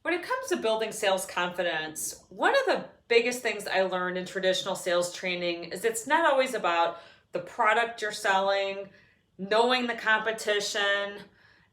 When it comes to building sales confidence, one of the biggest things I learned in traditional sales training is it's not always about the product you're selling, knowing the competition,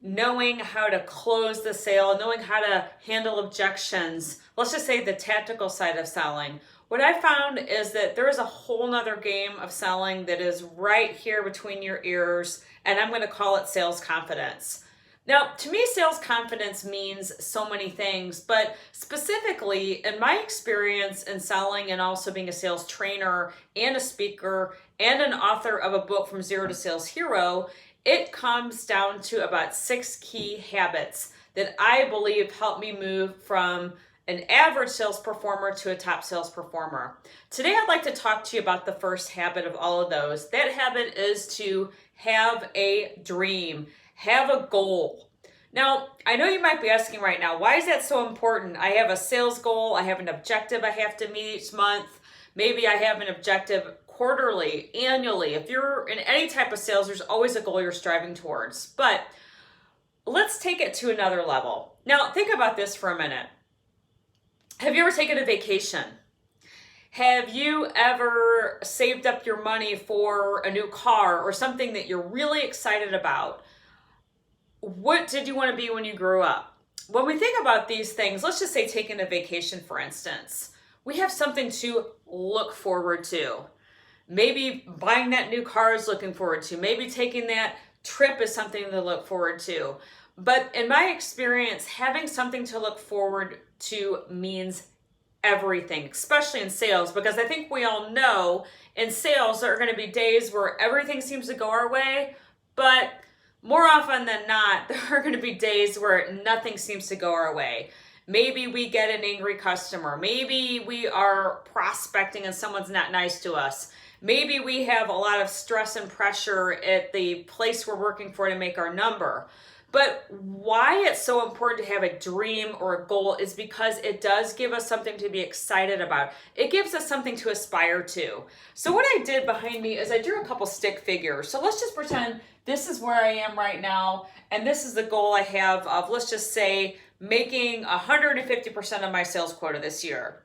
knowing how to close the sale, knowing how to handle objections. Let's just say the tactical side of selling. What I found is that there is a whole nother game of selling that is right here between your ears, and I'm going to call it sales confidence. Now, to me, sales confidence means so many things, but specifically in my experience in selling and also being a sales trainer and a speaker and an author of a book from Zero to Sales Hero, it comes down to about 6 key habits that I believe help me move from an average sales performer to a top sales performer. Today, I'd like to talk to you about the first habit of all of those. That habit is to have a dream. Have a goal. Now, I know you might be asking right now, why is that so important? I have a sales goal. I have an objective I have to meet each month. Maybe I have an objective quarterly, annually. If you're in any type of sales, there's always a goal you're striving towards. But let's take it to another level. Now, think about this for a minute. Have you ever taken a vacation? Have you ever saved up your money for a new car or something that you're really excited about? What did you want to be when you grew up? When we think about these things, let's just say taking a vacation, for instance, we have something to look forward to. Maybe buying that new car is looking forward to. Maybe taking that trip is something to look forward to. But in my experience, having something to look forward to means everything, especially in sales, because I think we all know in sales there are going to be days where everything seems to go our way, but more often than not, there are going to be days where nothing seems to go our way. Maybe we get an angry customer. Maybe we are prospecting and someone's not nice to us. Maybe we have a lot of stress and pressure at the place we're working for to make our number. But why it's so important to have a dream or a goal is because it does give us something to be excited about. It gives us something to aspire to. So what I did behind me is I drew a couple stick figures. So let's just pretend this is where I am right now, and this is the goal I have of, let's just say, making 150% of my sales quota this year.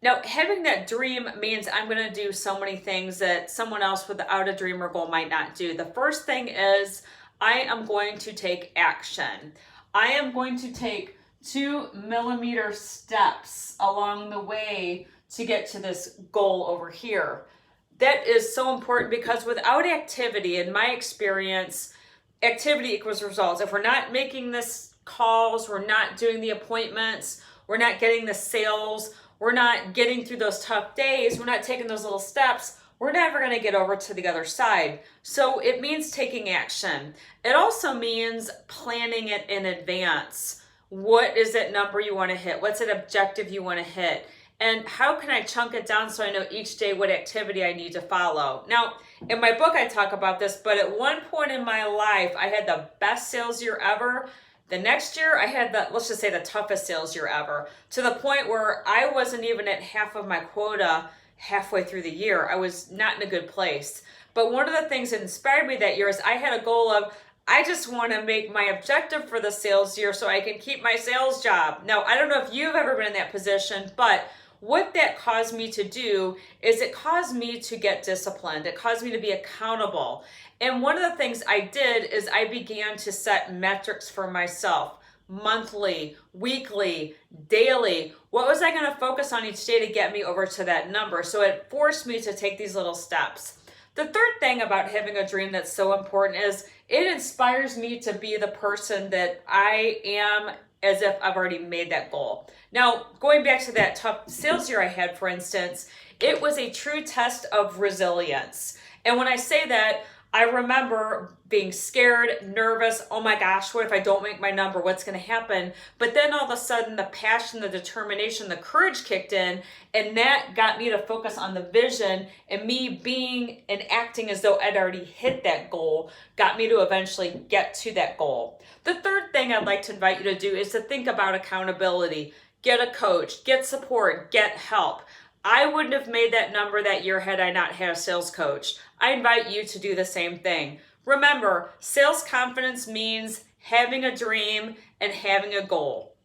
Now, having that dream means I'm going to do so many things that someone else without a dream or goal might not do. The first thing is I am going to take action. I am going to take 2 millimeter steps along the way to get to this goal over here. That is so important because without activity, in my experience, activity equals results. If we're not making this calls, we're not doing the appointments, we're not getting the sales, we're not getting through those tough days, we're not taking those little steps, we're never going to get over to the other side. So it means taking action. It also means planning it in advance. What is that number you want to hit? What's that objective you want to hit? And how can I chunk it down so I know each day what activity I need to follow? Now, in my book, I talk about this, but at one point in my life, I had the best sales year ever. The next year, I had let's just say the toughest sales year ever, to the point where I wasn't even at half of my quota halfway through the year. I was not in a good place. But one of the things that inspired me that year is I had a goal of, I just want to make my objective for the sales year so I can keep my sales job. Now, I don't know if you've ever been in that position, but what that caused me to do is it caused me to get disciplined. It caused me to be accountable. And one of the things I did is I began to set metrics for myself. Monthly, weekly, daily. What was I going to focus on each day to get me over to that number? So it forced me to take these little steps. The third thing about having a dream that's so important is it inspires me to be the person that I am as if I've already made that goal. Now, going back to that tough sales year I had, for instance, it was a true test of resilience. And when I say that, I remember being scared, nervous. Oh my gosh, what if I don't make my number? What's going to happen? But then all of a sudden, the passion, the determination, the courage kicked in, and that got me to focus on the vision, and me being and acting as though I'd already hit that goal got me to eventually get to that goal. The third thing I'd like to invite you to do is to think about accountability. Get a coach, get support, get help. I wouldn't have made that number that year had I not had a sales coach. I invite you to do the same thing. Remember, sales confidence means having a dream and having a goal.